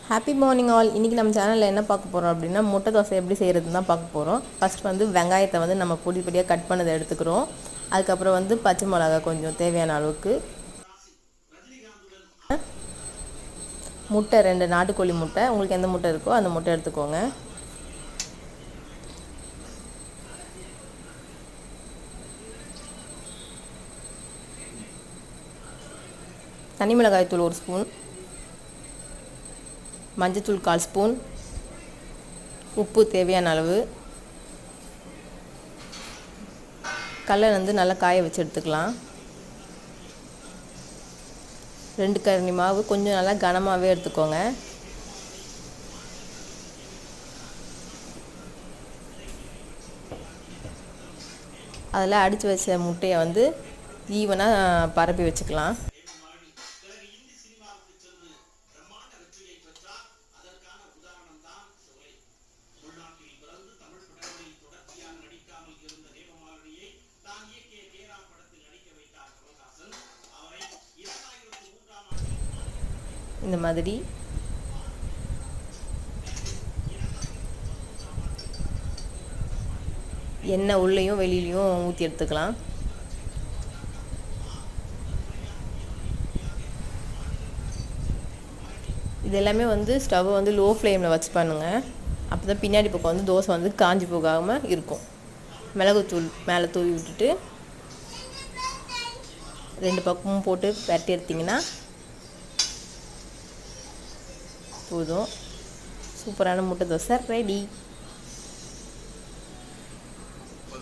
Happy morning all. இன்றைக்கி நம்ம சேனலில் என்ன பார்க்க போகிறோம் அப்படின்னா முட்டை தோசை எப்படி செய்கிறதுன்னு தான் பார்க்க போகிறோம். ஃபஸ்ட் வந்து வெங்காயத்தை வந்து நம்ம பொடி பொடியாக கட் பண்ணதை எடுத்துக்கிறோம். அதுக்கப்புறம் வந்து பச்சை மிளகா கொஞ்சம் தேவையான அளவுக்கு, முட்டை 2 நாட்டுக்கோழி முட்டை, உங்களுக்கு எந்த முட்டை இருக்கோ அந்த முட்டை எடுத்துக்கோங்க. தனி மிளகாய் தூள் 1 ஸ்பூன், மஞ்சத்தூள் 1/4 ஸ்பூன், உப்பு தேவையான அளவு, கடலை வந்து நல்லா காய வச்சு எடுத்துக்கலாம். 2 கரண்டி மாவு, கொஞ்சம் நல்லா கனமாகவே எடுத்துக்கோங்க. அதில் அடித்து வச்ச முட்டையை வந்து ஈவனாக பரப்பி வச்சுக்கலாம். இந்த மாதிரி எண்ணெய் உள்ளேயும் வெளியிலையும் ஊற்றி எடுத்துக்கலாம். இது எல்லாமே வந்து ஸ்டவ்வை வந்து லோ ஃப்ளேமில் வச்சு பண்ணுங்கள். அப்போ தான் பின்னாடி பக்கம் வந்து தோசை வந்து காஞ்சி போகாமல் இருக்கும். மிளகுத்தூள் மேலே தூவி விட்டுட்டு 2 பக்கமும் போட்டு பரட்டி எடுத்திங்கன்னா போதும். சூப்பரான முட்டை தோசை ரெடி.